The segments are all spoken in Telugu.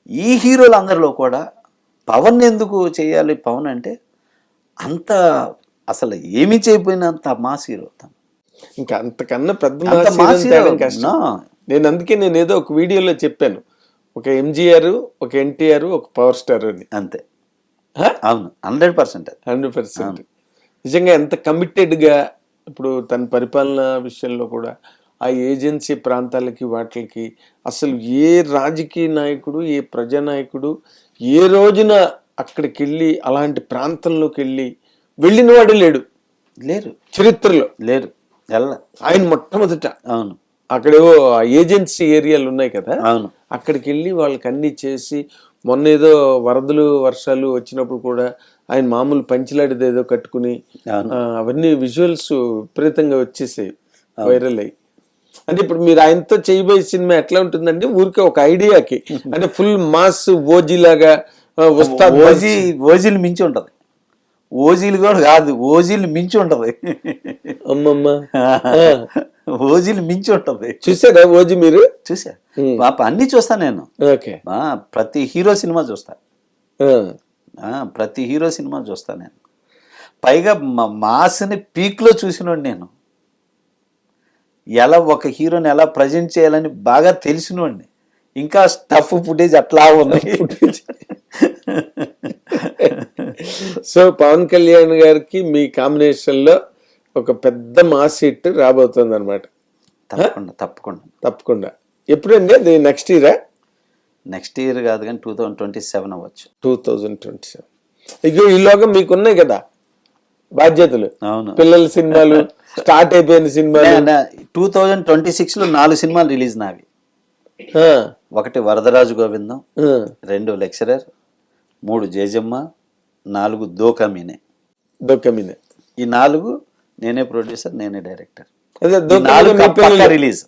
ఈ హీరోలందరిలో కూడా పవన్ ఎందుకు చేయాలి పవన్ అంటే అంత అసలు ఏమీ చేయకపోయినంత మాస్ హీరో తను. ఇంకా అంతకన్నా పెద్ద అంత మాస్ మాస్ హీరోని హీరో. తేవడం కష్టం. నా. నేను ఏదో ఒక వీడియోలో చెప్పాను, ఒక ఎంజీఆర్, ఒక ఎన్టీఆర్, ఒక పవర్ స్టార్ అని. అంతే. అవును, 100%. 100%. నిజంగా ఎంత కమిటెడ్గా ఇప్పుడు తన పరిపాలన విషయంలో కూడా ఆ ఏజెన్సీ ప్రాంతాలకి వాటికి అసలు ఏ రాజకీయ నాయకుడు, ఏ ప్రజానాయకుడు ఏ రోజున అక్కడికి వెళ్ళి అలాంటి ప్రాంతంలోకి వెళ్ళిన వాడు లేరు, చరిత్రలో లేరు. ఆయన మొట్టమొదట. అవును, అక్కడేవో ఏజెన్సీ ఏరియాలు ఉన్నాయి కదా, అవును. అక్కడికి వెళ్ళి వాళ్ళకి అన్ని చేసి, మొన్న ఏదో వరదలు వర్షాలు వచ్చినప్పుడు కూడా ఆయన మామూలు పంచిలాడిది ఏదో కట్టుకుని అవన్నీ విజువల్స్ విపరీతంగా వచ్చేసాయి, వైరల్ అయ్యి. అంటే ఇప్పుడు మీరు ఆయనతో చేయబోయే సినిమా ఎట్లా ఉంటుందంటే ఊరికే ఒక ఐడియాకి, అంటే ఫుల్ మాస్ ఓజీలాగా ఓజీలు మించి ఉంటది. ఓజీలు కూడా కాదు, ఓజీలు మించి ఉంటది. అమ్మమ్మ, ఓజీలు మించి ఉంటది. చూసారా ఓజీ మీరు? చూసా పాప, అన్ని చూస్తా నేను. ఓకే, ప్రతి హీరో సినిమా చూస్తా, ప్రతి హీరో సినిమా చూస్తా నేను. పైగా మాస్ని పీక్లో చూసినోడు నేను. ఎలా ఒక హీరోని ఎలా ప్రజెంట్ చేయాలని బాగా తెలిసినోడిని. ఇంకా స్టఫ్ ఫుటేజ్ అట్లా ఉంది. సో పవన్ కళ్యాణ్ గారికి మీ కాంబినేషన్ లో ఒక పెద్ద మాస్ హిట్ రాబోతుంది అనమాట. తప్పకుండా తప్పకుండా తప్పకుండా. ఎప్పుడండి అది? నెక్స్ట్ ఇయరా? నెక్స్ట్ ఇయర్ కాదు కానీ 2027 అవ్వచ్చు. 2027. ఇగో ఈలోగా మీకున్నాయి కదా బాధ్యతలు. అవును, పిల్లల సినిమాలు స్టార్ట్ అయిపోయిన సినిమాలు. 2026లో 4 సినిమాలు రిలీజ్ నావి. 1 వరదరాజు గోవిందం, 2 లెక్చరర్, 3 జేజమ్మ, 4 దోకమీనే. ఈ 4 నేనే ప్రొడ్యూసర్, నేనే డైరెక్టర్. రిలీజ్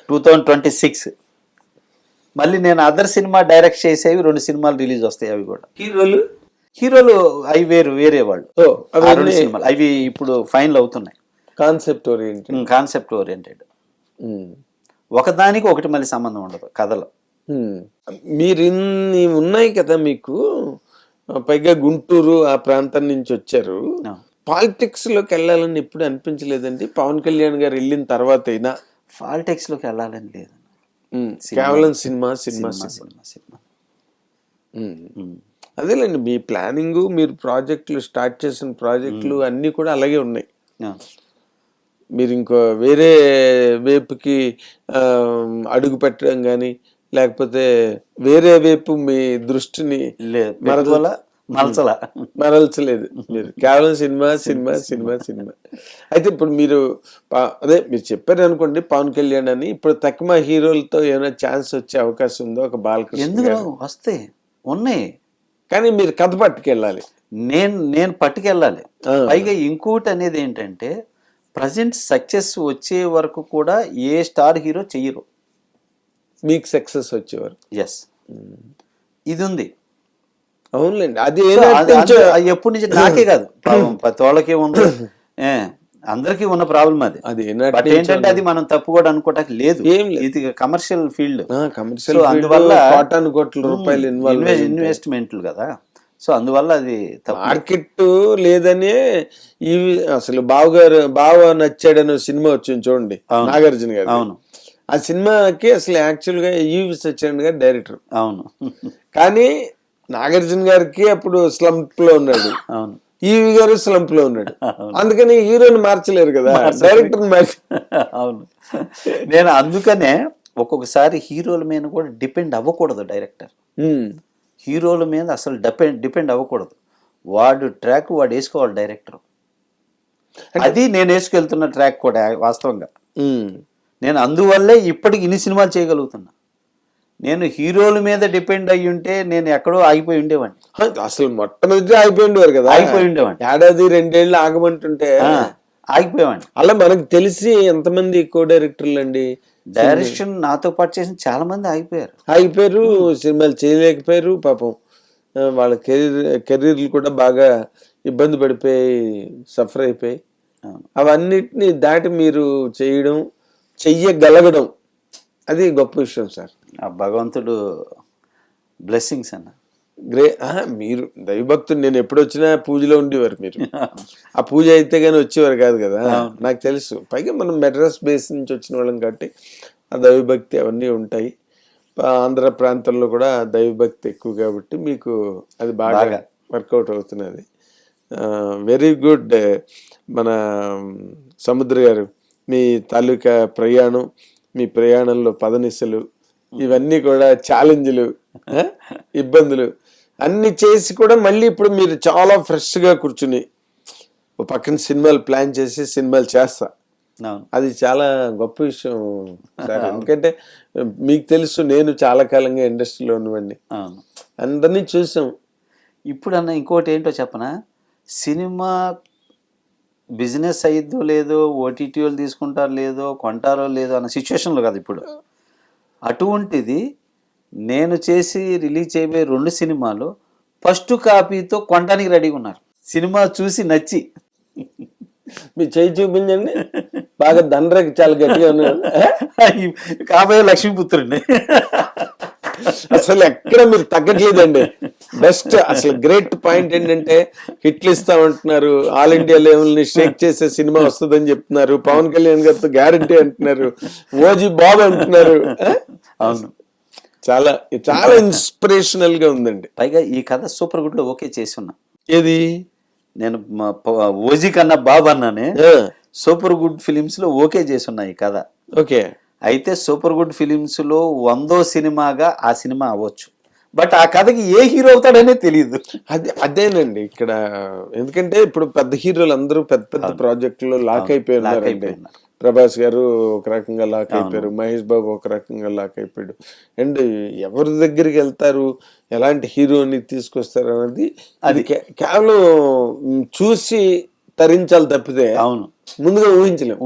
2026. మళ్ళీ నేను అదర్ సినిమా డైరెక్ట్ చేసేవి 2 సినిమాలు రిలీజ్ వస్తాయి. అవి కూడా హీరోలు అవి వేరే వాళ్ళు. 2 సినిమాలు అవి ఇప్పుడు ఫైనల్ అవుతున్నాయి. Concept oriented. ఒకదానికి ఒకటి మళ్ళీ సంబంధం ఉండదు కథలో. మీరు ఇన్ని ఉన్నాయి కదా మీకు, పైగా గుంటూరు ఆ ప్రాంతం నుంచి వచ్చారు. పాలిటిక్స్ లోకి వెళ్ళాలని ఎప్పుడు అనిపించలేదండి? పవన్ కళ్యాణ్ గారు వెళ్ళిన తర్వాత అయినా పాలిటిక్స్ లోకి వెళ్ళాలని లేదు, కేవలం సినిమా. అదేలేండి, మీ ప్లానింగ్, మీరు ప్రాజెక్టులు స్టార్ట్ చేసిన ప్రాజెక్టులు అన్నీ కూడా అలాగే ఉన్నాయి. మీరు ఇంకో వేరే వైపుకి అడుగు పెట్టడం కానీ, లేకపోతే వేరే వైపు మీ దృష్టిని మరల్చలేదు. మీరు కేవలం సినిమా. అయితే ఇప్పుడు మీరు మీరు చెప్పారు అనుకోండి పవన్ కళ్యాణ్ అని, ఇప్పుడు తక్కువ హీరోలతో ఏమైనా ఛాన్స్ వచ్చే అవకాశం ఉందో? ఒక బాలకృష్ణ వస్తే ఉన్నాయి, కానీ మీరు కథ పట్టుకెళ్ళాలి. నేను పట్టుకెళ్ళాలి. పైగా ఇంకోటి అనేది ఏంటంటే, ప్రజెంట్ సక్సెస్ వచ్చే వరకు కూడా ఏ స్టార్ హీరో చెయ్యరు. మీకు సక్సెస్ వచ్చేవారు? ఎస్, ఇది ఉంది. అవునులేండి, అది ఎప్పటి నుంచి నాకే కాదు, ప్రతి వాళ్ళకి ఉంది, అందరికీ ఉన్న ప్రాబ్లం అది. ఏంటంటే అది మనం తప్పు కూడా అనుకోవటానికి లేదు. ఇది కమర్షియల్ ఫీల్డ్, అందువల్ల కోట్ల రూపాయలు ఇన్వెస్ట్మెంట్లు కదా. సో అందువల్ల అది మార్కెట్ లేదనే ఇవి. అసలు బావ నచ్చాడని సినిమా వచ్చింది చూడండి, నాగార్జున గారు. అవును, ఆ సినిమాకి అసలు యాక్చువల్ గా ఈవి సత్యనారాయణ గారు డైరెక్టర్. అవును, కానీ నాగార్జున గారికి అప్పుడు స్లంప్ లో ఉన్నాడు, అవును, ఈవి గారు స్లంప్ లో ఉన్నాడు. అందుకని హీరోని మార్చలేరు కదా, డైరెక్టర్ అవును. నేను అందుకనే ఒక్కొక్కసారి హీరోల మీద కూడా డిపెండ్ అవ్వకూడదు డైరెక్టర్. హీరోల మీద అసలు డిపెండ్ అవ్వకూడదు. వాడు ట్రాక్ వాడు వేసుకోవాలి డైరెక్టర్. అది నేను వేసుకెళ్తున్న ట్రాక్ కూడా వాస్తవంగా. నేను అందువల్లే ఇప్పటికి ఇన్ని సినిమాలు చేయగలుగుతున్నా. నేను హీరోల మీద డిపెండ్ అయ్యి ఉంటే నేను ఎక్కడో ఆగిపోయి ఉండేవాడిని. అసలు మొట్టమొదటి ఆగిపోయి ఉండేవారు కదా, ఆగిపోయి ఉండేవాడిని. 1-2 ఏళ్ళు ఆగమంటుంటే ఆగిపోయేవాడిని. అలా మనకు తెలిసి ఎంతమంది కో డైరెక్టర్లు అండి డైరెక్షన్ నాతో పాటు చేసిన చాలా మంది ఆగిపోయారు, సినిమాలు చేయలేకపోయారు. పాపం వాళ్ళ కెరీర్లు కూడా బాగా ఇబ్బంది పడిపోయి సఫర్ అయిపోయి, అవన్నిటిని దాటి మీరు చెయ్యగలగడం అది గొప్ప విషయం సార్. ఆ భగవంతుడు బ్లెస్సింగ్స్ అన్న. మీరు దైవభక్తుడు, నేను ఎప్పుడు వచ్చినా పూజలో ఉండేవారు మీరు. ఆ పూజ అయితే కానీ వచ్చేవారు కాదు కదా, నాకు తెలుసు. పైగా మనం మెడ్రాస్ బేస్ నుంచి వచ్చిన వాళ్ళం కాబట్టి ఆ దైవభక్తి అవన్నీ ఉంటాయి. ఆంధ్ర ప్రాంతంలో కూడా దైవభక్తి ఎక్కువ కాబట్టి మీకు అది బాగా వర్కౌట్ అవుతున్నది. Very good. మన సముద్ర గారు, మీ తాలూకా ప్రయాణం, మీ ప్రయాణంలో పదనిసలు ఇవన్నీ కూడా ఛాలెంజ్లు, ఇబ్బందులు అన్ని చేసి కూడా మళ్ళీ ఇప్పుడు మీరు చాలా ఫ్రెష్గా కూర్చుని ఒక పక్కన సినిమాలు ప్లాన్ చేసి సినిమాలు చేస్తా, అది చాలా గొప్ప విషయం సార్. ఎందుకంటే మీకు తెలుసు, నేను చాలా కాలంగా ఇండస్ట్రీలో ఉన్నవాడిని, అందరినీ చూసాం. ఇప్పుడు అన్న ఇంకోటి ఏంటో చెప్పనా, సినిమా బిజినెస్ అయ్యిద్దో లేదో, ఓటీటీ వాళ్ళు తీసుకుంటారో లేదో, కొంటారో లేదో అన్న సిచ్యువేషన్లో కాదు ఇప్పుడు. అటువంటిది నేను చేసి రిలీజ్ చేయబోయే 2 సినిమాలు ఫస్ట్ కాపీతో కొనడానికి రెడీగా ఉన్నారు. సినిమా చూసి నచ్చి మీ చేయి చూపించండి, బాగా దండ్రకి చాలా గట్టిగా ఉన్నారు. కాబోయే లక్ష్మీపుత్రుడిని అసలు ఎక్కడ మీరు తగ్గట్లేదండి. బెస్ట్. అసలు గ్రేట్ పాయింట్ ఏంటంటే, హిట్లు ఇస్తా ఉంటున్నారు, ఆల్ ఇండియా లెవెల్ ని షేక్ చేసే సినిమా వస్తుందని చెప్తున్నారు, పవన్ కళ్యాణ్ గారితో గ్యారంటీ అంటున్నారు, ఓజీ బాబు అంటున్నారు. అవును, చాలా చాలా ఇన్స్పిరేషనల్ గా ఉందండి. పైగా ఈ కథ సూపర్ గుడ్ లో ఓకే చేసి ఉన్నా. ఏది? నేను ఓజీ కన్నా బాబు అన్నానే, సూపర్ గుడ్ ఫిలిమ్స్ లో ఓకే చేసి ఉన్నా ఈ కథ. ఓకే. అయితే సూపర్ గుడ్ ఫిలిమ్స్ లో 100వ సినిమాగా ఆ సినిమా అవ్వచ్చు, బట్ ఆ కథకి ఏ హీరో అవుతాడనే తెలియదు. అదేనండి ఇక్కడ. ఎందుకంటే ఇప్పుడు పెద్ద హీరోలు అందరూ పెద్ద పెద్ద ప్రాజెక్టులో లాక్ అయిపోయారు. ప్రభాస్ గారు ఒక రకంగా లాక్ అయిపోయారు, మహేష్ బాబు ఒక రకంగా లాక్ అయిపోయాడు. అండ్ ఎవరి దగ్గరికి వెళ్తారు, ఎలాంటి హీరోని తీసుకొస్తారు అనేది అది కేవలం చూసి తరించాలి తప్పితే అవును ముందుగా ఊహించలేం.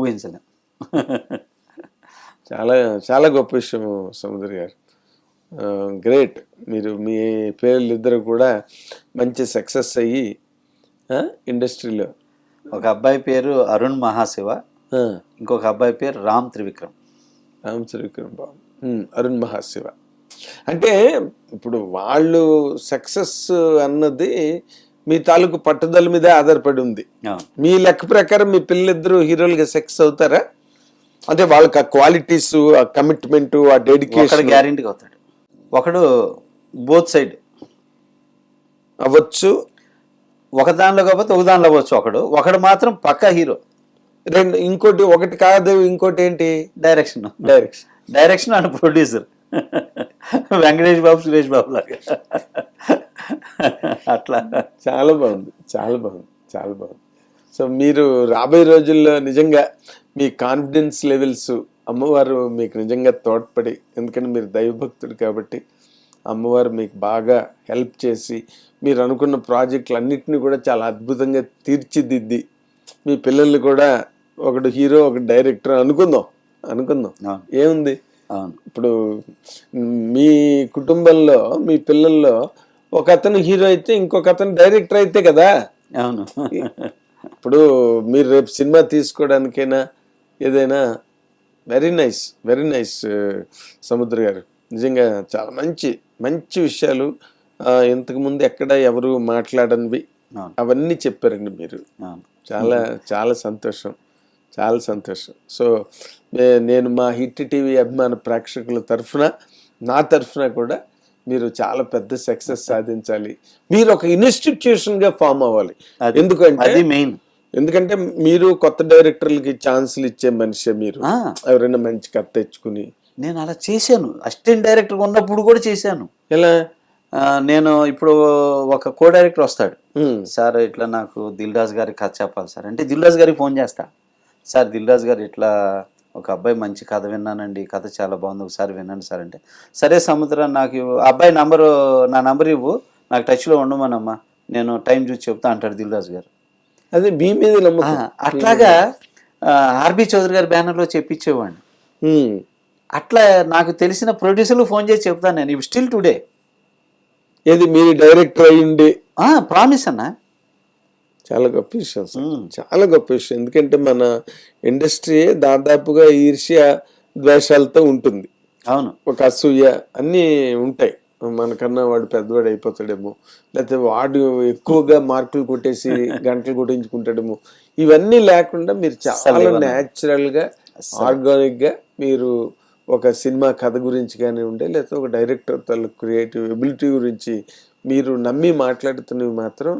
చాలా చాలా గొప్ప విషయం సముద్ర గారు. గ్రేట్. మీరు మీ పేర్లు ఇద్దరు కూడా మంచి సక్సెస్ అయ్యి ఇండస్ట్రీలో. ఒక అబ్బాయి పేరు అరుణ్ మహాశివ, ఇంకొక అబ్బాయి పేరు రామ్ త్రివిక్రమ్. బాబు, అరుణ్ మహాశివ. అంటే ఇప్పుడు వాళ్ళు సక్సెస్ అన్నది మీ తాలూకు పట్టుదల మీదే ఆధారపడి ఉంది. మీ లెక్క ప్రకారం మీ పిల్లలిద్దరూ హీరోలుగా సక్సెస్ అవుతారా? అంటే వాళ్ళకి ఆ క్వాలిటీస్, ఆ కమిట్మెంట్, ఆ డెడికేషన్ గ్యారెంటీగా అవుతాడు. ఒకడు బోత్ సైడ్ అవ్వచ్చు, ఒక దానిలో కాకపోతే ఒక దానిలో అవ్వచ్చు. ఒకడు మాత్రం పక్కా హీరో. ఇంకోటి ఒకటి కాదు, ఇంకోటి ఏంటి? Direction and producer. Venkatesh Babu, Suresh Babu లాగా. అట్లా చాలా బాగుంది, చాలా బాగుంది, చాలా బాగుంది. సో మీరు రాబోయే రోజుల్లో నిజంగా మీ కాన్ఫిడెన్స్ లెవెల్స్ అమ్మవారు మీకు నిజంగా తోడ్పడి, ఎందుకంటే మీరు దైవభక్తుడు కాబట్టి అమ్మవారు మీకు బాగా హెల్ప్ చేసి మీరు అనుకున్న ప్రాజెక్టులు అన్నిటిని కూడా చాలా అద్భుతంగా తీర్చిదిద్ది, మీ పిల్లల్ని కూడా ఒకడు హీరో ఒకటి డైరెక్టర్ అనుకుందాం ఏముంది. ఇప్పుడు మీ కుటుంబంలో మీ పిల్లల్లో ఒక అతను హీరో అయితే ఇంకొక అతను డైరెక్టర్ అయితే కదా. అవును. ఇప్పుడు మీరు రేపు సినిమా తీసుకోవడానికైనా ఏదైనా వెరీ నైస్ సముద్ర గారు. నిజంగా చాలా మంచి మంచి విషయాలు, ఇంతకుముందు ఎక్కడ ఎవరు మాట్లాడనివి అవన్నీ చెప్పారండి మీరు. చాలా చాలా సంతోషం, చాలా సంతోషం. సో నేను మా హిట్ టీవీ అభిమాన ప్రేక్షకుల తరఫున, నా తరఫున కూడా మీరు చాలా పెద్ద సక్సెస్ సాధించాలి. మీరు ఒక ఇన్స్టిట్యూషన్గా ఫామ్ అవ్వాలి. ఎందుకంటే మీరు కొత్త డైరెక్టర్లకి ఛాన్సులు ఇచ్చే మనిషి. మీరు ఎవరైనా మంచి కథ తెచ్చుకుని, నేను అలా చేశాను. అసిస్టెంట్ డైరెక్టర్ ఉన్నప్పుడు కూడా చేశాను. ఎలా? నేను ఇప్పుడు ఒక కో డైరెక్టర్ వస్తాడు, సార్ ఇట్లా నాకు దిల్ రాజు గారికి కథ చెప్పాలి సార్ అంటే, దిల్ రాజు గారికి ఫోన్ చేస్తా, సార్ దిల్ రాజు గారు ఇట్లా ఒక అబ్బాయి మంచి కథ విన్నానండి, కథ చాలా బాగుంది, ఒకసారి వినండి సార్ అంటే, సరే సముద్ర నాకు అబ్బాయి నా నంబర్ ఇవ్వు, నాకు టచ్లో ఉండమనమ్మా, నేను టైం చూసి చెప్తా అంటాడు దిల్ రాజు గారు. అదే మీ మీద నమ్మకం. అట్లాగా ఆర్బి చౌదరి గారి బ్యానర్లో చెప్పించేవాడిని. అట్లా నాకు తెలిసిన ప్రొడ్యూసర్లు ఫోన్ చేసి చెప్తాను నేను స్టిల్ టుడే. ఏది మీరు డైరెక్టర్ అయ్యింది ప్రామిస్ అన్న. చాలా గొప్ప విషయం సార్, చాలా గొప్ప విషయం. ఎందుకంటే మన ఇండస్ట్రీ దాదాపుగా ఈర్ష్య ద్వేషాలతో ఉంటుంది. అవును, ఒక అసూయ అన్నీ ఉంటాయి. మనకన్నా వాడు పెద్దవాడు అయిపోతాడేమో, లేకపోతే వాడు ఎక్కువగా మార్కులు కొట్టేసి గంటలు కొట్టించుకుంటాడేమో, ఇవన్నీ లేకుండా మీరు చాలా న్యాచురల్గా ఆర్గానిక్గా మీరు ఒక సినిమా కథ గురించి కానివ్వండి, లేకపోతే ఒక డైరెక్టర్ తన క్రియేటివ్ ఎబిలిటీ గురించి మీరు నమ్మి మాట్లాడుతున్నవి మాత్రం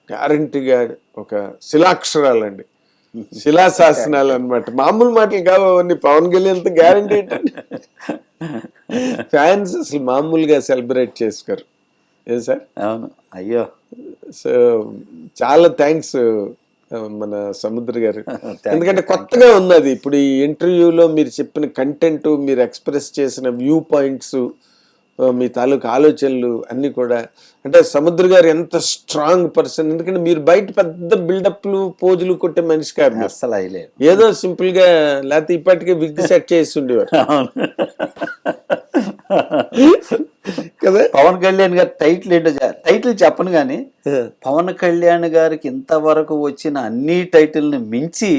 గ్యారంటీగా ఒక శిలాక్షరాలండి, శిలాశాసనాలు అనమాట. మామూలు మాటలు కావు అవన్నీ. పవన్ కళ్యాణ్ అంత గ్యారంటీ ఫ్యాన్స్ అసలు మామూలుగా సెలబ్రేట్ చేసుకోరు ఏం సార్? అవును. అయ్యో, సో చాలా థ్యాంక్స్ మన సముద్ర గారు, ఎందుకంటే కొత్తగా ఉన్నది. ఇప్పుడు ఈ ఇంటర్వ్యూలో మీరు చెప్పిన కంటెంట్, మీరు ఎక్స్ప్రెస్ చేసిన వ్యూ పాయింట్స్, మీ తాలూకు ఆలోచనలు అన్ని కూడా, అంటే సముద్ర గారు ఎంత స్ట్రాంగ్ పర్సన్. ఎందుకంటే మీరు బయట పెద్ద బిల్డప్లు పోజులు కొట్టే మనిషి కాదు అసలు అయ్యలేదు. ఏదో సింపుల్ గా, లేకపోతే ఇప్పటికే విగ్ సెట్ చేసి ఉండేవారు కదా. పవన్ కళ్యాణ్ గారి టైటిల్ ఏంటో టైటిల్ చెప్పను కానీ, పవన్ కళ్యాణ్ గారికి ఇంతవరకు వచ్చిన అన్ని టైటిల్ని మించి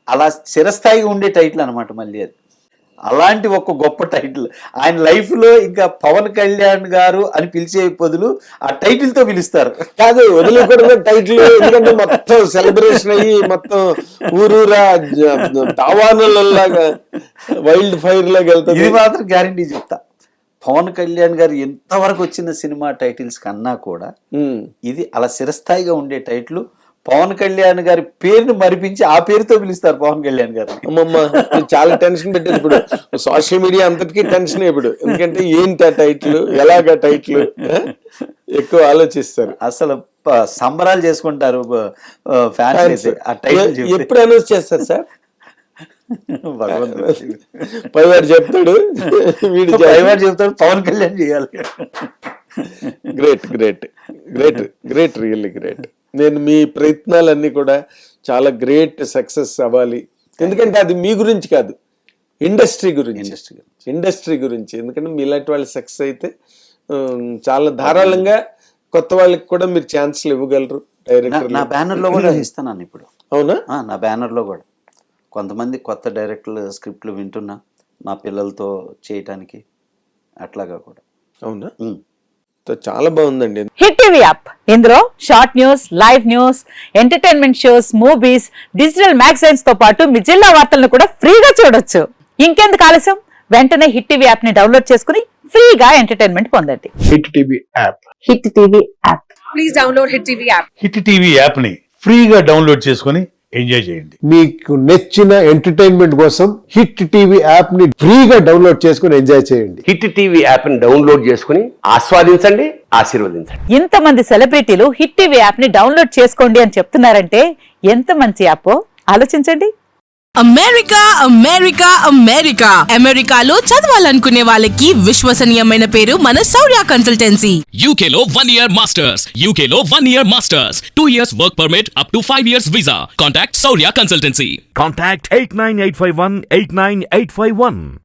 అలా చిరస్థాయిగా ఉండే టైటిల్ అనమాట. మళ్ళీ అది అలాంటి ఒక గొప్ప టైటిల్ ఆయన లైఫ్ లో. ఇంకా పవన్ కళ్యాణ్ గారు అని పిలిచే బదులు ఆ టైటిల్ తో పిలుస్తారు. కాదు, వదిలిపెట్టిన టైటిల్, ఎందుకంటే మొత్తం సెలబ్రేషన్ అయ్యి మొత్తం ఊరూరా దావానలాగా వైల్డ్ ఫైర్ లాగా వెళ్తుంది. ఇది మాత్రం గ్యారంటీ చెప్తా, పవన్ కళ్యాణ్ గారు ఎంతవరకు వచ్చిన సినిమా టైటిల్స్ కన్నా కూడా ఇది అలా చిరస్థాయిగా ఉండే టైటిల్. పవన్ కళ్యాణ్ గారి పేరుని మరిపించి ఆ పేరుతో పిలుస్తారు పవన్ కళ్యాణ్ గారు. అమ్మమ్మ, చాలా టెన్షన్ పెట్టేది ఇప్పుడు. సోషల్ మీడియా అంతటికీ టెన్షన్ ఇప్పుడు, ఎందుకంటే ఏంటి ఆ టైటిల్, ఎలాగా టైటిల్ ఎక్కువ ఆలోచిస్తారు. అసలు సంబరాలు చేసుకుంటారు ఫ్యాన్స్ ఆ టైటిల్. ఎప్పుడు అనౌన్స్ చేస్తారు సార్? భగవంతుడు పైవాడు చెప్తాడు, వీడు చెప్తాడు, పవన్ కళ్యాణ్ చేయాలి. Great great great great, really great. నేను మీ ప్రయత్నాలన్నీ కూడా చాలా గ్రేట్ సక్సెస్ అవ్వాలి. ఎందుకంటే అది మీ గురించి కాదు, ఇండస్ట్రీ గురించి. ఎందుకంటే మీలాంటి వాళ్ళు సక్సెస్ అయితే చాలా ధారాళంగా కొత్త వాళ్ళకి కూడా మీరు ఛాన్స్లు ఇవ్వగలరు. డైరెక్టర్ నా బ్యానర్ లో కూడా ఇస్తున్నాను ఇప్పుడు. అవునా? నా బ్యానర్ లో కూడా కొంతమంది కొత్త డైరెక్టర్లు స్క్రిప్ట్లు వింటున్నా మా పిల్లలతో చేయటానికి, అట్లాగా కూడా. అవునా? చాలా బాగుందండి. హిట్ టీవీ యాప్, ఇందులో short news, live news, entertainment shows, movies, digital magazines తో పాటు మీ జిల్లా వార్తలను కూడా ఫ్రీగా చూడొచ్చు. ఇంకెందుకు ఆలస్యం, వెంటనే హిట్ టీవీ యాప్ ని డౌన్లోడ్ చేసుకుని ఫ్రీగా ఎంటర్టైన్మెంట్ పొందండి. Hit TV app, hit TV app, please download hit TV app. Hit TV app ని ఫ్రీగా డౌన్లోడ్ చేసుకుని ఎంజాయ్ చేయండి. మీకు నచ్చిన ఎంటర్టైన్మెంట్ కోసం హిట్ టీవీ యాప్ ని ఫ్రీగా డౌన్లోడ్ చేసుకుని ఎంజాయ్ చేయండి. హిట్ టీవీ యాప్ ని డౌన్లోడ్ చేసుకుని ఆస్వాదించండి, ఆశీర్వదించండి. ఇంతమంది సెలబ్రిటీలు హిట్ టీవీ యాప్ ని డౌన్లోడ్ చేసుకోండి అని చెప్తున్నారంటే ఎంత మంచి యాప్ ఆలోచించండి. అమెరికా అమెరికా అమెరికా అమెరికాలో చదవాలనుకునే వాళ్ళకి విశ్వసనీయమైన పేరు మన శౌర్య కన్సల్టెన్సీ. UK లో 1 year masters, UK లో 1 year masters, 2 years work permit up to 5 years visa. Contact Saurya Consultancy. Contact 89851 89851.